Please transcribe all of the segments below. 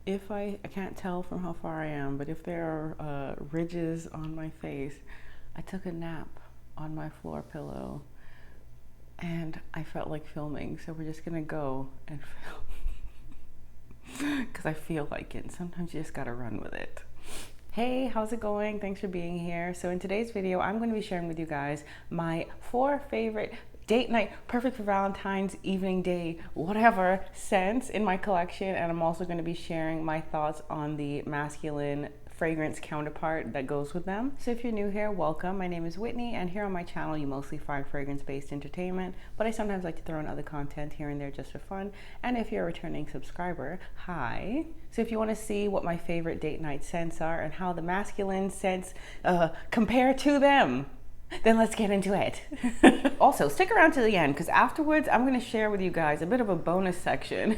if I can't tell from how far I am, but if there are ridges on my face, I took a nap on my floor pillow and I felt like filming. So we're just gonna go and film because I feel like it. Sometimes you just gotta run with it. Hey, how's it going? Thanks for being here. So in today's video, I'm going to be sharing with you guys my 4 favorite date night, perfect for Valentine's, evening, day, whatever scents in my collection. And I'm also going to be sharing my thoughts on the masculine fragrance counterpart that goes with them. So if you're new here, welcome. My name is Whitney, and here on my channel you mostly find fragrance-based entertainment, but I sometimes like to throw in other content here and there just for fun. And if you're a returning subscriber, hi. So if you want to see what my favorite date night scents are and how the masculine scents compare to them, then let's get into it. Also, stick around to the end because afterwards I'm going to share with you guys a bit of a bonus section.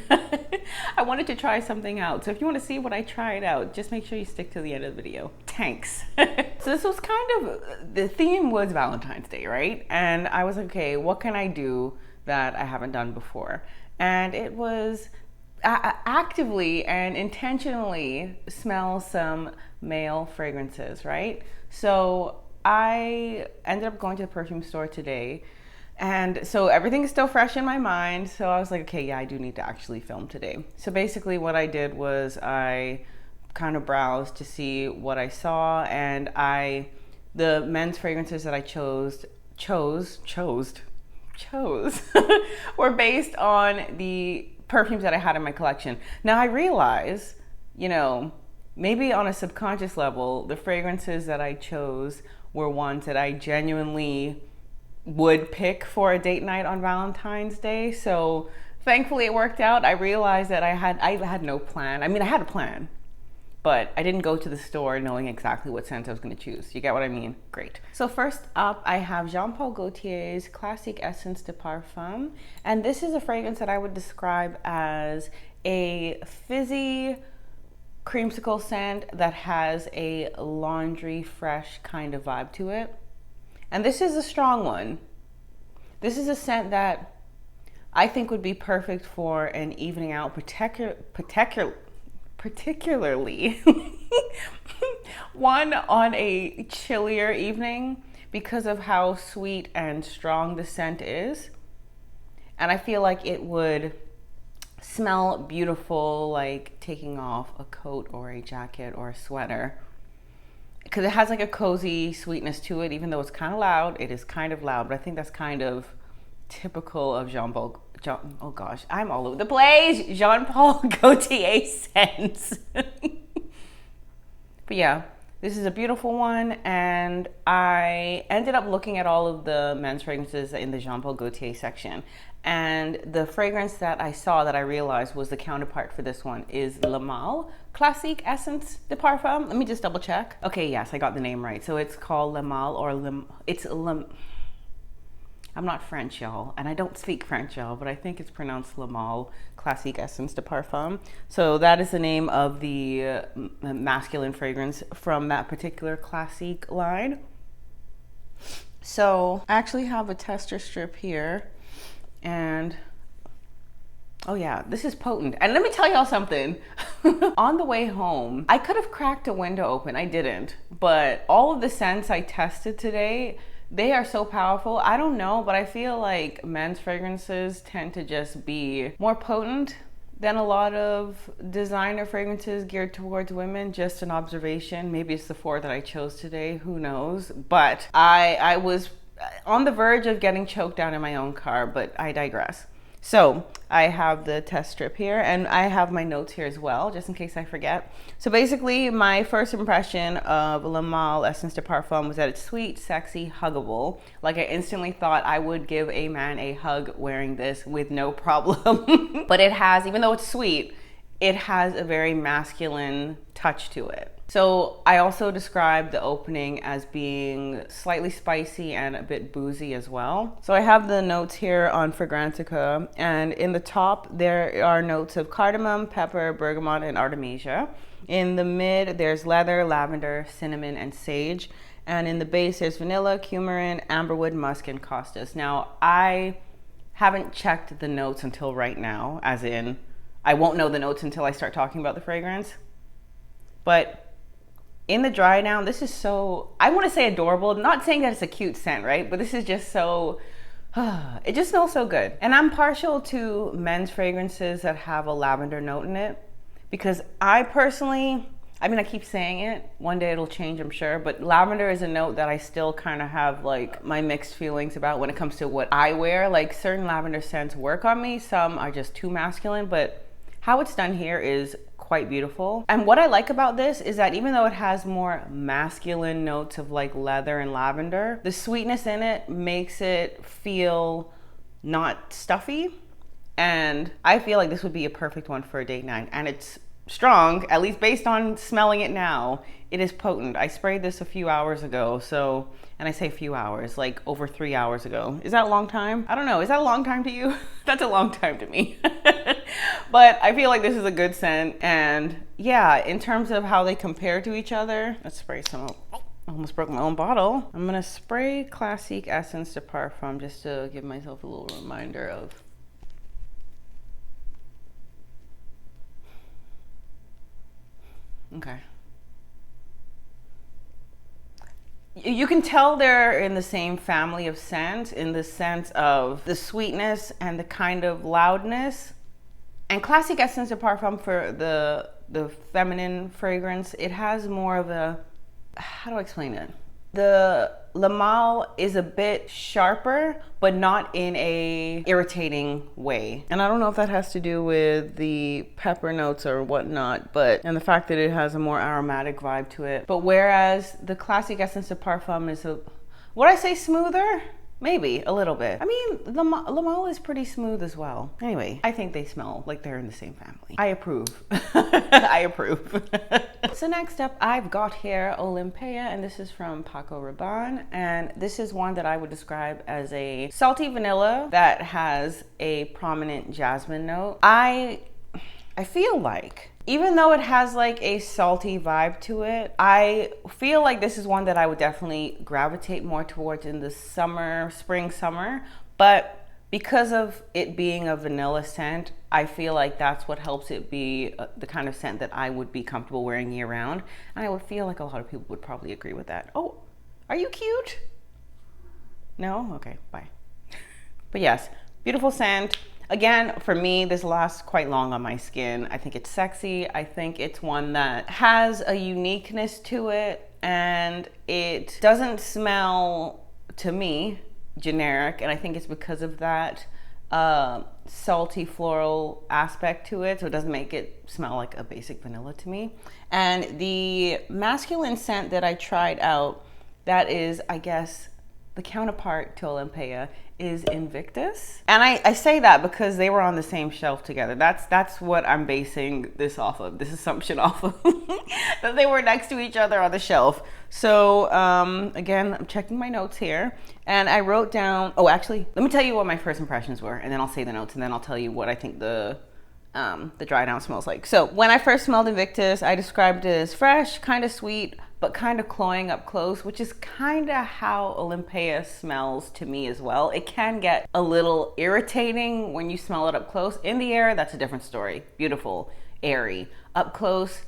I wanted to try something out. So if you want to see what I tried out, just make sure you stick to the end of the video. Thanks. So this was kind of, the theme was Valentine's Day, right? And I was like, okay, what can I do that I haven't done before? And it was actively and intentionally smell some male fragrances, right? So I ended up going to the perfume store today, and so everything is still fresh in my mind. So I was like, okay, yeah, I do need to actually film today. So basically what I did was I kind of browsed to see what I saw, and the men's fragrances that I chose were based on the perfumes that I had in my collection. Now I realize, you know, maybe on a subconscious level, the fragrances that I chose were ones that I genuinely would pick for a date night on Valentine's Day. So thankfully it worked out. I realized that I had no plan. I mean, I had a plan, but I didn't go to the store knowing exactly what scent I was going to choose. You get what I mean? Great. So first up, I have Jean-Paul Gaultier's Classique Essence de Parfum. And this is a fragrance that I would describe as a fizzy creamsicle scent that has a laundry fresh kind of vibe to it. And this is a strong one. This is a scent that I think would be perfect for an evening out, particularly one on a chillier evening because of how sweet and strong the scent is. And I feel like it would smell beautiful, like taking off a coat or a jacket or a sweater, because it has like a cozy sweetness to it. Even though it's kind of loud, it is kind of loud, but I think that's kind of typical of oh gosh, I'm all over the place, Jean-Paul Gaultier scents. But yeah, this is a beautiful one, and I ended up looking at all of the men's fragrances in the Jean-Paul Gaultier section. And the fragrance that I saw that I realized was the counterpart for this one is Le Male Classique Essence de Parfum. Let me just double check. Okay, yes, I got the name right. So it's called Le Male, or I'm not French, y'all, and I don't speak French, y'all, but I think it's pronounced Le Male Classique Essence de Parfum. So that is the name of the masculine fragrance from that particular Classique line. So I actually have a tester strip here. And oh yeah, this is potent. And let me tell y'all something. On the way home, I could have cracked a window open. I didn't. But all of the scents I tested today, they are so powerful. I don't know, but I feel like men's fragrances tend to just be more potent than a lot of designer fragrances geared towards women. Just an observation. Maybe it's the 4 that I chose today. Who knows? But I was on the verge of getting choked down in my own car, but I digress. So I have the test strip here, and I have my notes here as well, just in case I forget. So basically, my first impression of Le Male Essence de Parfum was that it's sweet, sexy, huggable. Like, I instantly thought I would give a man a hug wearing this with no problem. But it has, even though it's sweet, it has a very masculine touch to it. So I also described the opening as being slightly spicy and a bit boozy as well. So I have the notes here on Fragrantica, and in the top there are notes of cardamom, pepper, bergamot, and artemisia. In the mid there's leather, lavender, cinnamon, and sage. And in the base there's vanilla, coumarin, amberwood, musk, and costus. Now I haven't checked the notes until right now, as in I won't know the notes until I start talking about the fragrance. But in the dry down, this is so, I want to say adorable. Not saying that it's a cute scent, right? But this is just so, it just smells so good. And I'm partial to men's fragrances that have a lavender note in it, because I personally, I mean, I keep saying it, one day it'll change, I'm sure, but lavender is a note that I still kind of have like my mixed feelings about when it comes to what I wear. Like certain lavender scents work on me, some are just too masculine, but how it's done here is quite beautiful. And what I like about this is that even though it has more masculine notes of like leather and lavender, the sweetness in it makes it feel not stuffy. And I feel like this would be a perfect one for a date night. And it's strong, at least based on smelling it now. It is potent. I sprayed this a few hours ago, so, and I say a few hours, like over 3 hours ago. Is that a long time? I don't know. Is that a long time to you? That's a long time to me. But I feel like this is a good scent. And yeah, in terms of how they compare to each other, let's spray some. I almost broke my own bottle. I'm gonna spray Classique Essence de Parfum just to give myself a little reminder of. Okay. You can tell they're in the same family of scent in the sense of the sweetness and the kind of loudness. And Classique Essence de Parfum for the feminine fragrance, it has more of a, how do I explain it? The Le Male is a bit sharper, but not in a irritating way. And I don't know if that has to do with the pepper notes or whatnot, and the fact that it has a more aromatic vibe to it. But whereas the Classique Essence de Parfum is would I say smoother? Maybe a little bit. I mean, Le Male is pretty smooth as well. Anyway, I think they smell like they're in the same family. I approve. I approve. So next up, I've got here Olympea, and this is from Paco Rabanne. And this is one that I would describe as a salty vanilla that has a prominent jasmine note. I feel like, even though it has like a salty vibe to it, I feel like this is one that I would definitely gravitate more towards in the summer, spring, summer. But because of it being a vanilla scent, I feel like that's what helps it be the kind of scent that I would be comfortable wearing year round. And I would feel like a lot of people would probably agree with that. Oh, are you cute? No? Okay, bye. But yes, beautiful scent. Again, for me, this lasts quite long on my skin. I think it's sexy. I think it's one that has a uniqueness to it, and it doesn't smell, to me, generic. And I think it's because of that salty floral aspect to it. So it doesn't make it smell like a basic vanilla to me. And the masculine scent that I tried out, that is, I guess, the counterpart to Olympea, is Invictus. And I say that because they were on the same shelf together. That's what I'm basing this off of, this assumption off of, that they were next to each other on the shelf. So again, I'm checking my notes here, and I wrote down, oh, actually, let me tell you what my first impressions were, and then I'll say the notes, and then I'll tell you what I think the dry down smells like. So when I first smelled Invictus, I described it as fresh, kind of sweet, but kind of cloying up close, which is kind of how Olympea smells to me as well. It can get a little irritating when you smell it up close. In the air, that's a different story. Beautiful, airy. Up close,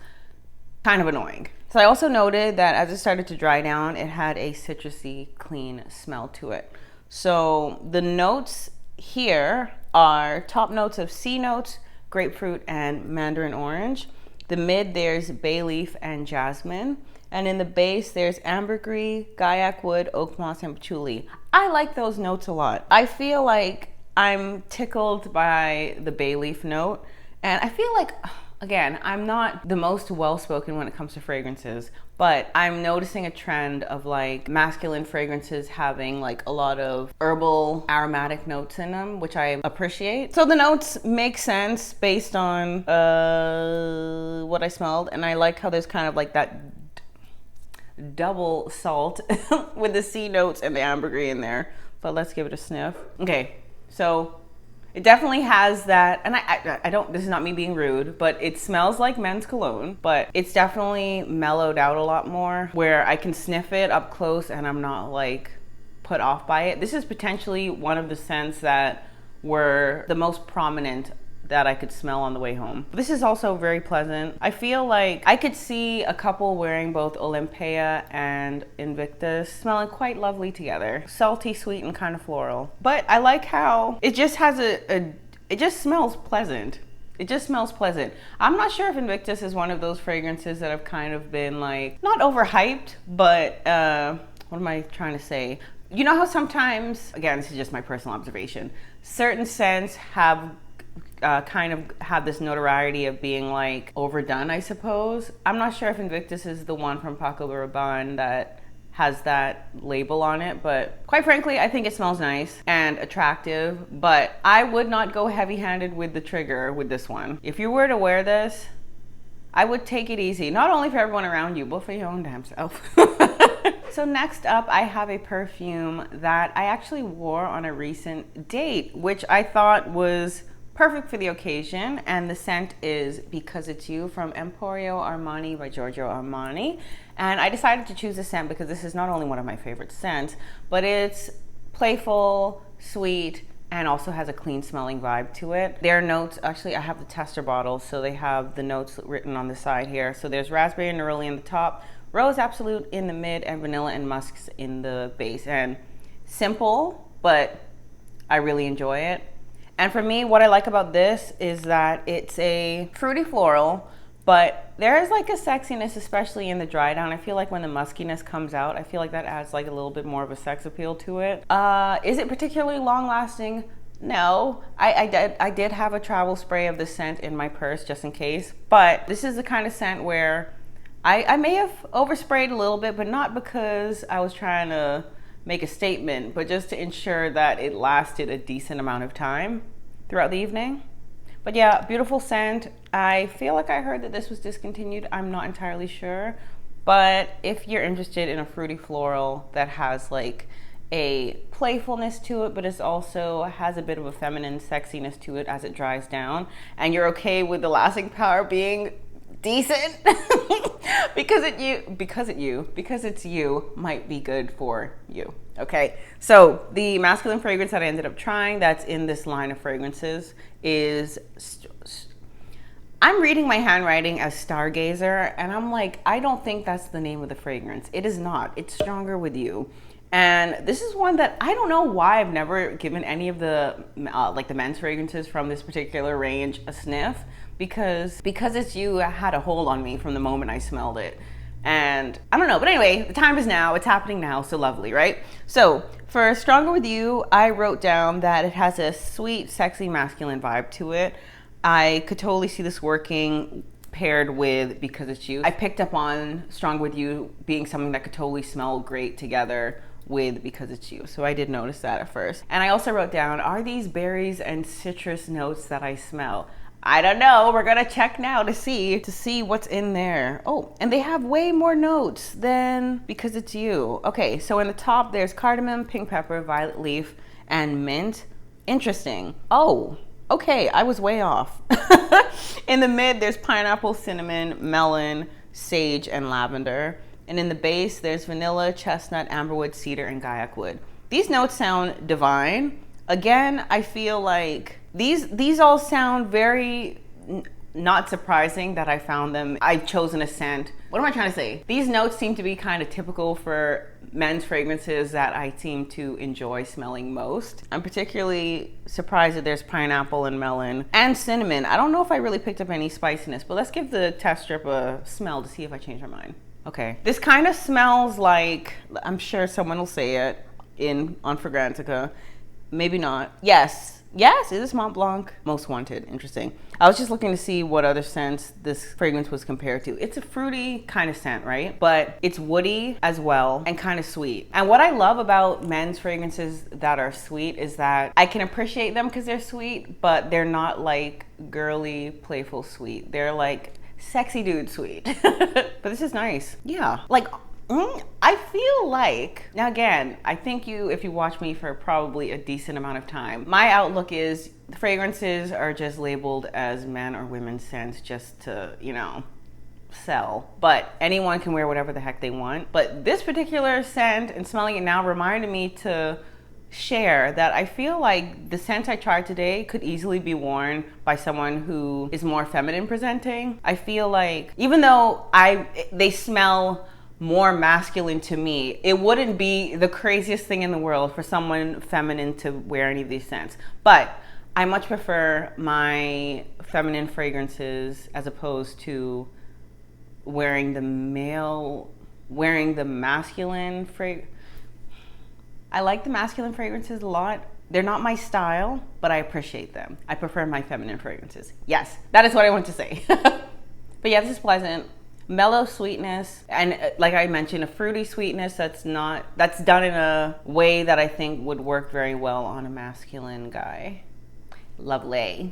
kind of annoying. So I also noted that as it started to dry down, it had a citrusy, clean smell to it. So the notes here are top notes of C notes, grapefruit, and mandarin orange. The mid, there's bay leaf and jasmine. And in the base, there's ambergris, gaiac wood, oak moss, and patchouli. I like those notes a lot. I feel like I'm tickled by the bay leaf note. And I feel like, again, I'm not the most well-spoken when it comes to fragrances, but I'm noticing a trend of like masculine fragrances having like a lot of herbal aromatic notes in them, which I appreciate. So the notes make sense based on what I smelled. And I like how there's kind of like that double salt with the C notes and the ambergris in there. But let's give it a sniff. Okay, so it definitely has that, and I don't, this is not me being rude, but it smells like men's cologne, but it's definitely mellowed out a lot more, where I can sniff it up close and I'm not like put off by it. This is potentially one of the scents that were the most prominent that I could smell on the way home. This is also very pleasant. I feel like I could see a couple wearing both Olympea and Invictus smelling quite lovely together. Salty, sweet, and kind of floral. But I like how it just has it just smells pleasant. It just smells pleasant. I'm not sure if Invictus is one of those fragrances that have kind of been like, not overhyped, but what am I trying to say? You know how sometimes, again, this is just my personal observation, certain scents have kind of have this notoriety of being like overdone, I suppose. I'm not sure if Invictus is the one from Paco Rabanne that has that label on it, but quite frankly, I think it smells nice and attractive, but I would not go heavy-handed with the trigger with this one. If you were to wear this, I would take it easy, not only for everyone around you, but for your own damn self. So next up, I have a perfume that I actually wore on a recent date, which I thought was perfect for the occasion, and the scent is Because It's You from Emporio Armani by Giorgio Armani. And I decided to choose this scent because this is not only one of my favorite scents, but it's playful, sweet, and also has a clean smelling vibe to it. Their notes, actually I have the tester bottle, so they have the notes written on the side here. So there's raspberry and neroli in the top, rose absolute in the mid, and vanilla and musks in the base. And simple, but I really enjoy it. And for me, what I like about this is that it's a fruity floral, but there is like a sexiness, especially in the dry down. I feel like when the muskiness comes out, I feel like that adds like a little bit more of a sex appeal to it. Is it particularly long lasting? No. I did have a travel spray of the scent in my purse just in case, but this is the kind of scent where I may have oversprayed a little bit, but not because I was trying to make a statement, but just to ensure that it lasted a decent amount of time throughout the evening. But yeah, beautiful scent. I feel like I heard that this was discontinued. I'm not entirely sure, but if you're interested in a fruity floral that has like a playfulness to it, but it also has a bit of a feminine sexiness to it as it dries down, and you're okay with the lasting power being decent, because it's you might be good for you. Okay, so the masculine fragrance that I ended up trying that's in this line of fragrances is, I'm reading my handwriting as Stargazer, and I'm like, I don't think that's the name of the fragrance. It is not. It's Stronger With You. And this is one that I don't know why I've never given any of the like the men's fragrances from this particular range a sniff, because It's You had a hold on me from the moment I smelled it. And I don't know, but anyway, the time is now, it's happening now, so lovely, right? So for Stronger With You, I wrote down that it has a sweet, sexy, masculine vibe to it. I could totally see this working paired with Because It's You. I picked up on Stronger With You being something that could totally smell great together with Because It's You. So I did notice that at first. And I also wrote down, are these berries and citrus notes that I smell? I don't know. We're gonna check now to see what's in there. Oh, and they have way more notes than Because It's You. Okay, so in the top there's cardamom, pink pepper, violet leaf, and mint. Interesting. Oh, okay, I was way off. In the mid there's pineapple, cinnamon, melon, sage, and lavender. And in the base there's vanilla, chestnut, amberwood, cedar, and gaiac wood. These notes sound divine. Again, I feel like these all sound very not surprising that I found them. I've chosen a scent. What am I trying to say? These notes seem to be kind of typical for men's fragrances that I seem to enjoy smelling most. I'm particularly surprised that there's pineapple and melon and cinnamon. I don't know if I really picked up any spiciness, but let's give the test strip a smell to see if I change my mind. Okay, this kind of smells like, I'm sure someone will say it on Fragrantica. Maybe not. Yes, is this Mont Blanc? Most Wanted. Interesting. I was just looking to see what other scents this fragrance was compared to. It's a fruity kind of scent, right? But it's woody as well and kind of sweet. And what I love about men's fragrances that are sweet is that I can appreciate them because they're sweet, but they're not like girly, playful sweet. They're like sexy dude sweet. But this is nice. Yeah, like I feel like, now again, I think if you watch me for probably a decent amount of time, my outlook is the fragrances are just labeled as men or women's scents just to, you know, sell. But anyone can wear whatever the heck they want. But this particular scent and smelling it now reminded me to share that I feel like the scent I tried today could easily be worn by someone who is more feminine presenting. I feel like even though they smell more masculine to me, it wouldn't be the craziest thing in the world for someone feminine to wear any of these scents. But I much prefer my feminine fragrances as opposed to wearing the masculine fragrance. I like the masculine fragrances a lot. They're not my style, but I appreciate them. I prefer my feminine fragrances. Yes, that is what I want to say. But yeah, this is pleasant. Mellow sweetness, and like I mentioned, a fruity sweetness that's done in a way that I think would work very well on a masculine guy. Lovely.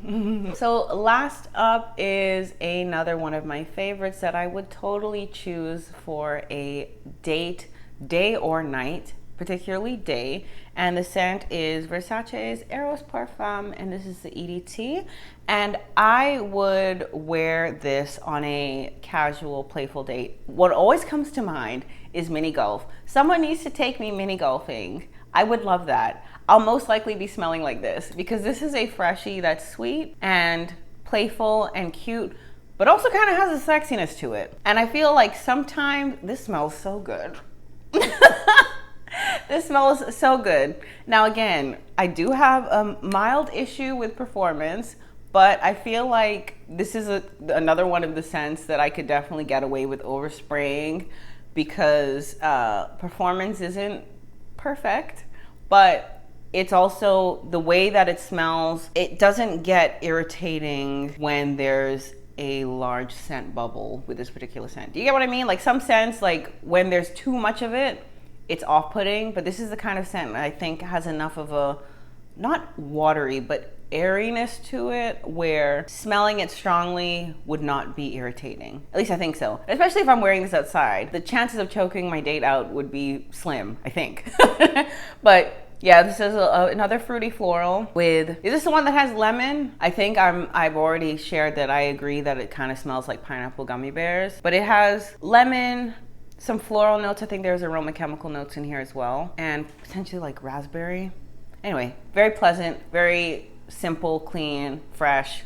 So last up is another one of my favorites that I would totally choose for a date, day or night, particularly day, and the scent is Versace's Eros Parfum, and this is the EDT. And I would wear this on a casual, playful date. What always comes to mind is mini golf. Someone needs to take me mini golfing. I would love that. I'll most likely be smelling like this because this is a freshie that's sweet and playful and cute, but also kind of has a sexiness to it. And I feel like sometimes this smells so good. This smells so good. Now again, I do have a mild issue with performance, but I feel like this is another one of the scents that I could definitely get away with overspraying because performance isn't perfect, but it's also the way that it smells. It doesn't get irritating when there's a large scent bubble with this particular scent. Do you get what I mean? Like some scents, like when there's too much of it, it's off-putting, but this is the kind of scent that I think has enough of a, not watery, but airiness to it where smelling it strongly would not be irritating. At least I think so. Especially if I'm wearing this outside. The chances of choking my date out would be slim, I think. But yeah, this is another fruity floral with, is this the one that has lemon? I think I've already shared that I agree that it kind of smells like pineapple gummy bears, but it has lemon, some floral notes. I think there's aroma chemical notes in here as well, and potentially like raspberry. Anyway, very pleasant, very simple, clean, fresh,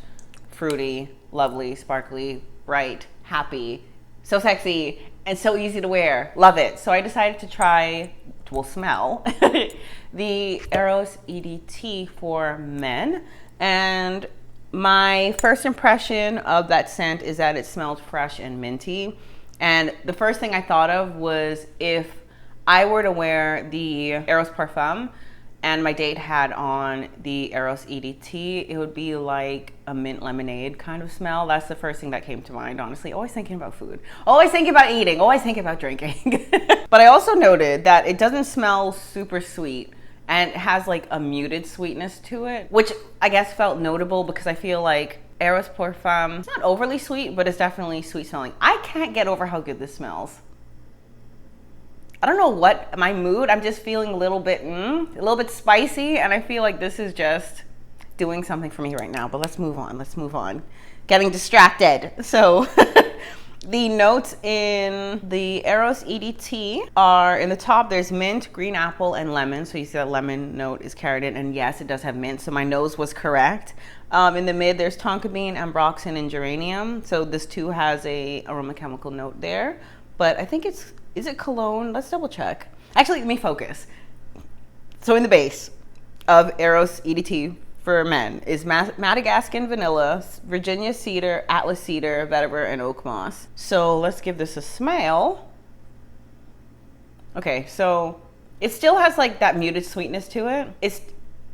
fruity, lovely, sparkly, bright, happy, so sexy, and so easy to wear. Love it. So I decided to try, well, smell, the Eros EDT for men. And my first impression of that scent is that it smelled fresh and minty. And the first thing I thought of was if I were to wear the Eros Parfum and my date had on the Eros EDT, it would be like a mint lemonade kind of smell. That's the first thing that came to mind, honestly. Always thinking about food, always thinking about eating, always thinking about drinking. But I also noted that it doesn't smell super sweet and it has like a muted sweetness to it, which I guess felt notable because I feel like Eros Parfum, it's not overly sweet, but it's definitely sweet smelling. I can't get over how good this smells. I don't know what my mood, I'm just feeling a little bit spicy, and I feel like this is just doing something for me right now. But let's move on. Getting distracted. So the notes in the Eros EDT are, in the top there's mint, green apple, and lemon. So you see that lemon note is carried in, and yes, it does have mint, so my nose was correct. In the mid there's tonka bean, ambroxan, and geranium. So this too has a aroma chemical note there. But I think is it cologne? Let's double check. Actually, let me focus. So in the base of Eros EDT for men is Madagascan vanilla, Virginia cedar, Atlas cedar, vetiver, and oak moss. So let's give this a smell. Okay, so it still has like that muted sweetness to it. It's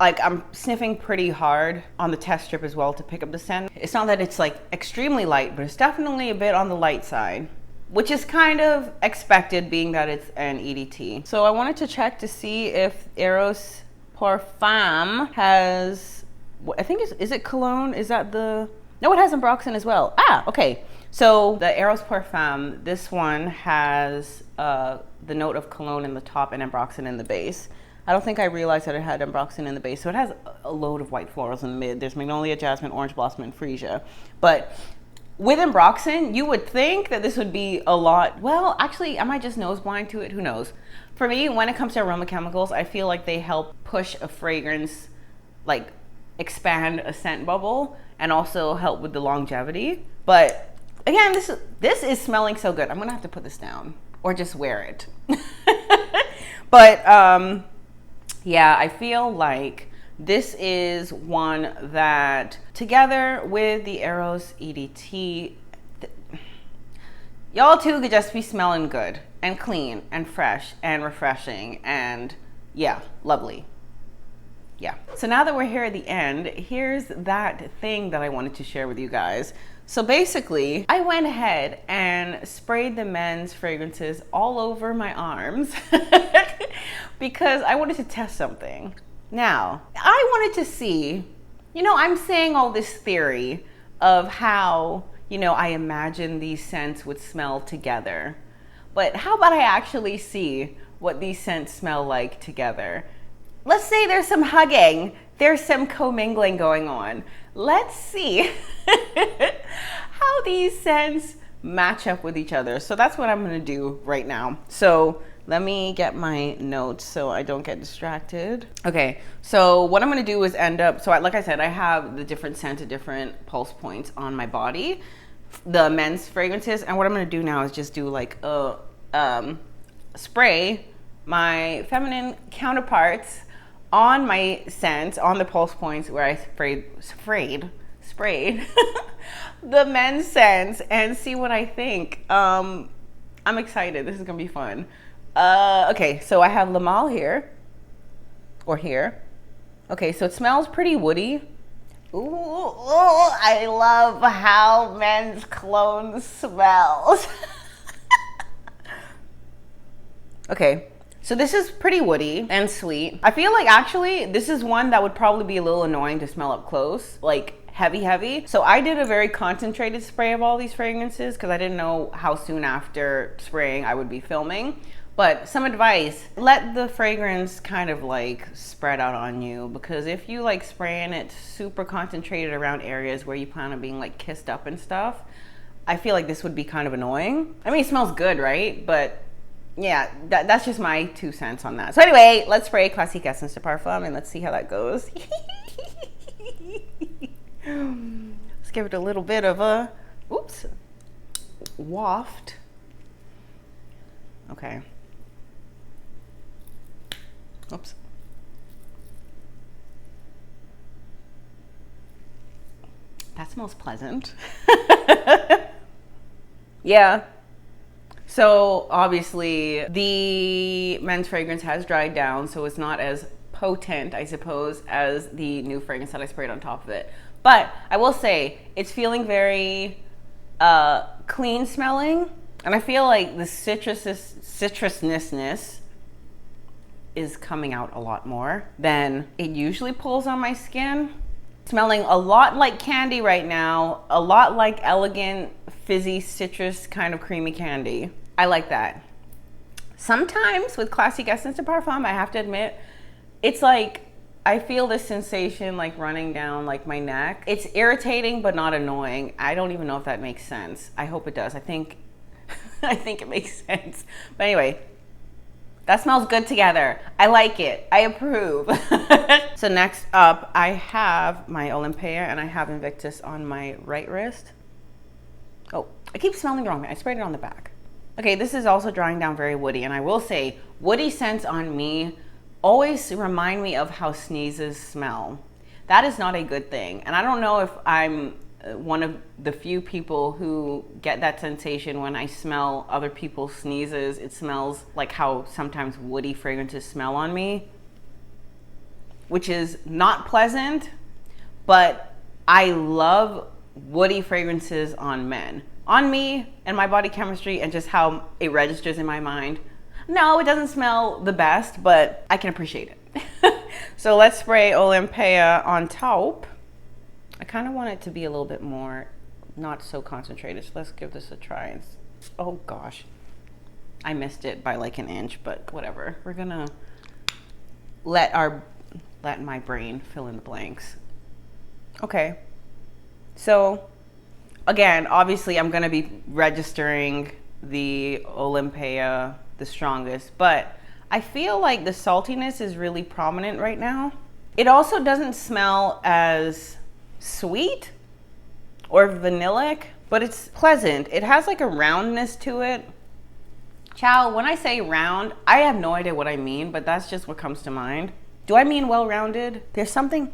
like I'm sniffing pretty hard on the test strip as well to pick up the scent. It's not that it's like extremely light, but it's definitely a bit on the light side, which is kind of expected being that it's an EDT. So I wanted to check to see if Eros Parfum has, I think is it cologne? Is that the, no, it has ambroxan as well. Okay. So the Eros Parfum, this one has the note of cologne in the top and ambroxan in the base. I don't think I realized that it had ambroxan in the base. So it has a load of white florals in the mid. There's magnolia, jasmine, orange blossom, and freesia. But With Ambroxan, you would think that this would be a lot. Well, actually, am I just nose blind to it? Who knows? For me, when it comes to aroma chemicals, I feel like they help push a fragrance, like expand a scent bubble, and also help with the longevity. But again, this is smelling so good. I'm gonna have to put this down or just wear it. But yeah, I feel like this is one that, together with the Eros EDT, y'all two could just be smelling good and clean and fresh and refreshing and yeah, lovely. Yeah. So now that we're here at the end, here's that thing that I wanted to share with you guys. So basically, I went ahead and sprayed the men's fragrances all over my arms because I wanted to test something. Now, I wanted to see, you know, I'm saying all this theory of how, you know, I imagine these scents would smell together. But how about I actually see what these scents smell like together? Let's say there's some hugging, there's some commingling going on. Let's see how these scents match up with each other. So that's what I'm gonna do right now. So let me get my notes so I don't get distracted. Okay, so what I'm gonna do is end up, so like I said, I have the different scents at different pulse points on my body, the men's fragrances, and what I'm gonna do now is just do like a spray my feminine counterparts on my scents, on the pulse points where I sprayed the men's scents and see what I think. I'm excited, this is gonna be fun. Okay, so I have Lamal here, or here. Okay, so it smells pretty woody. Ooh, I love how men's cologne smells. Okay, so this is pretty woody and sweet. I feel like actually this is one that would probably be a little annoying to smell up close, like heavy. So I did a very concentrated spray of all these fragrances because I didn't know how soon after spraying I would be filming. But some advice, let the fragrance kind of like spread out on you, because if you like spraying it super concentrated around areas where you plan on being like kissed up and stuff, I feel like this would be kind of annoying. I mean, it smells good, right? But yeah, that's just my 2 cents on that. So anyway, let's spray Classique Essence de Parfum and let's see how that goes. Let's give it a little bit of a, oops, waft. Okay. Oops. That smells pleasant. Yeah. So obviously the men's fragrance has dried down, so it's not as potent, I suppose, as the new fragrance that I sprayed on top of it. But I will say it's feeling very clean smelling, and I feel like the citrusness is coming out a lot more than it usually pulls on my skin. Smelling a lot like candy right now, a lot like elegant, fizzy, citrus kind of creamy candy. I like that. Sometimes with Classique Essence de Parfum, I have to admit, it's like I feel this sensation like running down like my neck. It's irritating but not annoying. I don't even know if that makes sense. I hope it does. I think it makes sense. But anyway, that smells good together. I like it. I approve. So next up, I have my Olympea and I have Invictus on my right wrist. Oh, I keep smelling the wrong thing. I sprayed it on the back. Okay, this is also drying down very woody, and I will say, woody scents on me always remind me of how sneezes smell. That is not a good thing. And I don't know if I'm one of the few people who get that sensation when I smell other people's sneezes. It smells like how sometimes woody fragrances smell on me, which is not pleasant, but I love woody fragrances on men. On me and my body chemistry and just how it registers in my mind. No, it doesn't smell the best, but I can appreciate it. So let's spray Olympea on top. I kind of want it to be a little bit more, not so concentrated. So let's give this a try. Oh gosh, I missed it by like an inch, but whatever. We're gonna let my brain fill in the blanks. Okay, so Again, obviously I'm gonna be registering the Olympea the strongest, but I feel like the saltiness is really prominent right now. It also doesn't smell as sweet or vanillic, but it's pleasant. It has like a roundness to it. Ciao, when I say round, I have no idea what I mean, but that's just what comes to mind. Do I mean well-rounded? There's something,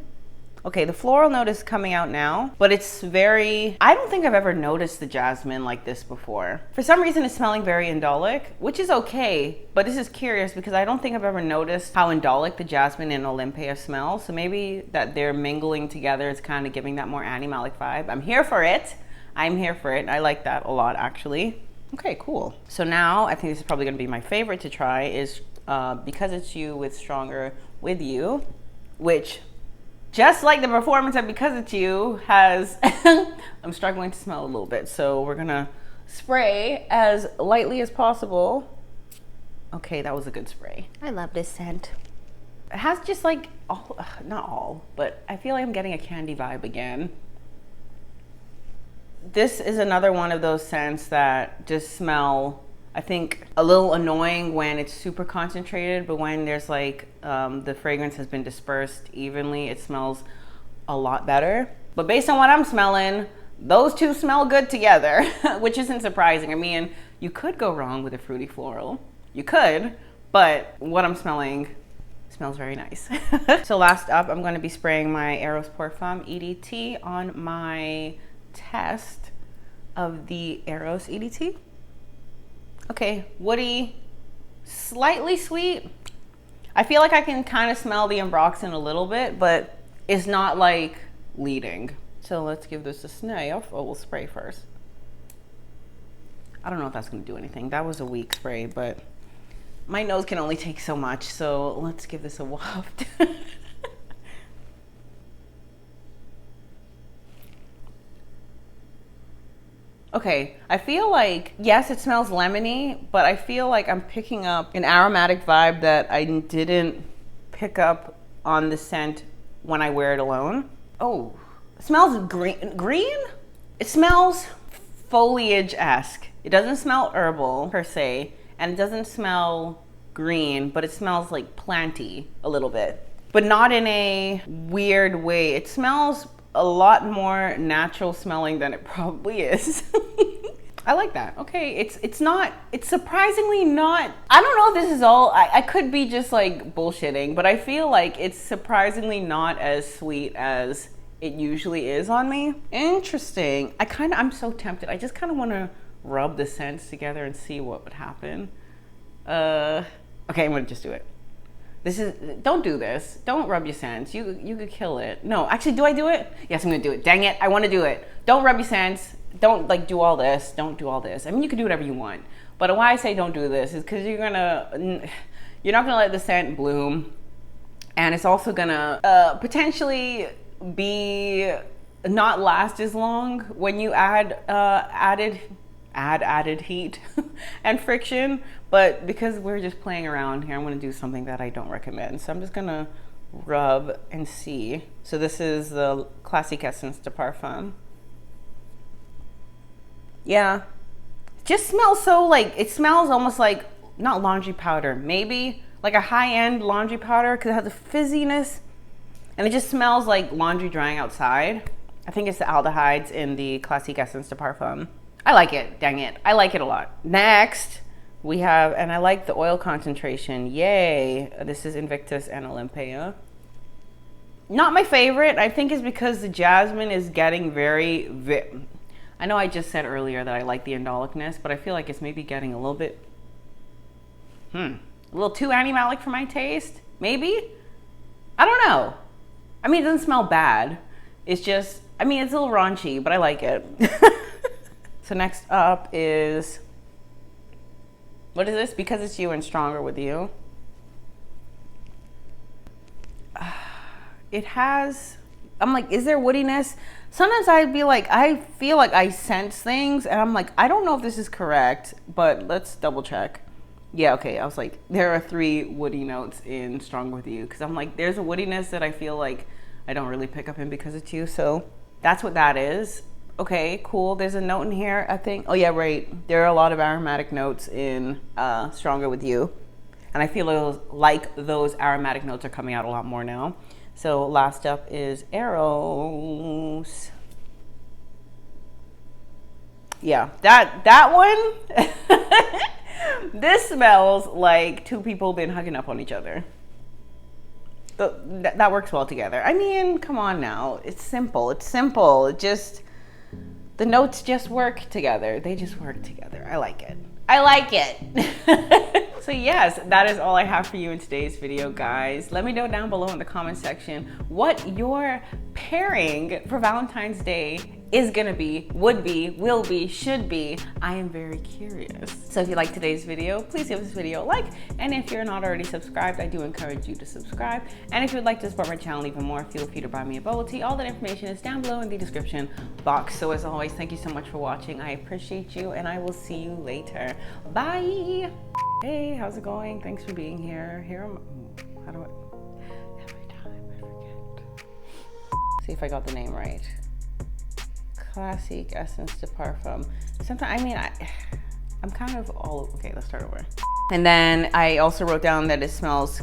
okay, the floral note is coming out now, but it's very, I don't think I've ever noticed the jasmine like this before. For some reason, it's smelling very indolic, which is okay, but this is curious because I don't think I've ever noticed how indolic the jasmine and Olympea smell. So maybe that they're mingling together is kind of giving that more animalic vibe. I'm here for it. I'm here for it. I like that a lot, actually. Okay, cool. So now I think this is probably gonna be my favorite to try is Because It's You with Stronger With You, which just like the performance of Because It's You has, I'm struggling to smell a little bit. So we're gonna spray as lightly as possible. Okay, that was a good spray. I love this scent. It has just like, not all, but I feel like I'm getting a candy vibe again. This is another one of those scents that just smell, I think, a little annoying when it's super concentrated, but when there's like, the fragrance has been dispersed evenly, it smells a lot better. But based on what I'm smelling, those two smell good together, which isn't surprising. I mean, you could go wrong with a fruity floral. You could, but what I'm smelling smells very nice. So last up, I'm gonna be spraying my Eros Parfum EDT on my test of the Eros EDT. Okay, woody, slightly sweet. I feel like I can kind of smell the ambroxan a little bit, but it's not like leading. So let's give this a sniff. Oh, we'll spray first. I don't know if that's gonna do anything. That was a weak spray, but my nose can only take so much. So let's give this a waft. Okay, I feel like, yes, it smells lemony, but I feel like I'm picking up an aromatic vibe that I didn't pick up on the scent when I wear it alone. Oh, it smells green. Green? It smells foliage-esque. It doesn't smell herbal per se, and it doesn't smell green, but it smells like planty a little bit, but not in a weird way. It smells a lot more natural smelling than it probably is. I like that. Okay, it's surprisingly not, I don't know if this is all, I could be just like bullshitting, but I feel like it's surprisingly not as sweet as it usually is on me. Interesting. I'm so tempted. I just kind of want to rub the scents together and see what would happen. Okay, I'm gonna just do it. Don't do this. Don't rub your scents. You could kill it. No, actually, do I do it? Yes, I'm gonna do it. Dang it, I wanna do it. Don't rub your scents. Don't like do all this. Don't do all this. I mean, you can do whatever you want. But why I say don't do this is because you're not gonna let the scent bloom. And it's also gonna potentially be not last as long when you add added heat and friction. But because we're just playing around here, I'm gonna do something that I don't recommend. So I'm just gonna rub and see. So this is the Classique Essence de Parfum. Yeah, it just smells so like, it smells almost like, not laundry powder, maybe like a high-end laundry powder because it has a fizziness and it just smells like laundry drying outside. I think it's the aldehydes in the Classique Essence de Parfum. I like it, dang it. I like it a lot. Next, we have, and I like the oil concentration, yay. This is Invictus and Olympea. Not my favorite, I think it's because the jasmine is getting very, I know I just said earlier that I like the indolicness, but I feel like it's maybe getting a little bit, a little too animalic for my taste, maybe? I don't know. I mean, it doesn't smell bad. It's just, I mean, it's a little raunchy, but I like it. So next up is, what is this? Because It's You and Stronger With You. It has, I'm like, is there woodiness? Sometimes I'd be like, I feel like I sense things and I'm like, I don't know if this is correct, but let's double check. Yeah, okay, I was like, there are 3 woody notes in Stronger With You, because I'm like, there's a woodiness that I feel like I don't really pick up in Because It's You, so that's what that is. Okay, cool. There's a note in here, I think. Oh yeah, right. There are a lot of aromatic notes in Stronger With You. And I feel like those aromatic notes are coming out a lot more now. So last up is Eros. Yeah, that one. This smells like two people been hugging up on each other. That works well together. I mean, come on now. It's simple. It's simple. It just, the notes just work together. They just work together. I like it. I like it. So yes, that is all I have for you in today's video, guys. Let me know down below in the comment section what your pairing for Valentine's Day is gonna be, would be, will be, should be. I am very curious. So if you like today's video, please give this video a like. And if you're not already subscribed, I do encourage you to subscribe. And if you would like to support my channel even more, feel free to buy me a bubble tea. All that information is down below in the description box. So as always, thank you so much for watching. I appreciate you, and I will see you later. Bye. Hey, how's it going? Thanks for being here. How do I, every time I forget. See if I got the name right. Classique Essence de Parfum. Sometimes, I mean, I'm kind of all, okay, let's start over. And then I also wrote down that it smells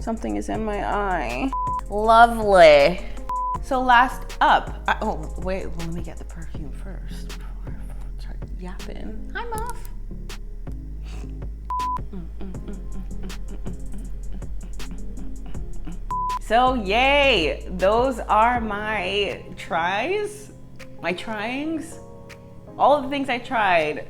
Something is in my eye. Lovely. So last up, oh wait, well, let me get the perfume first before I start yapping. Hi, Muff. So yay, those are my tries, my tryings. All of the things I tried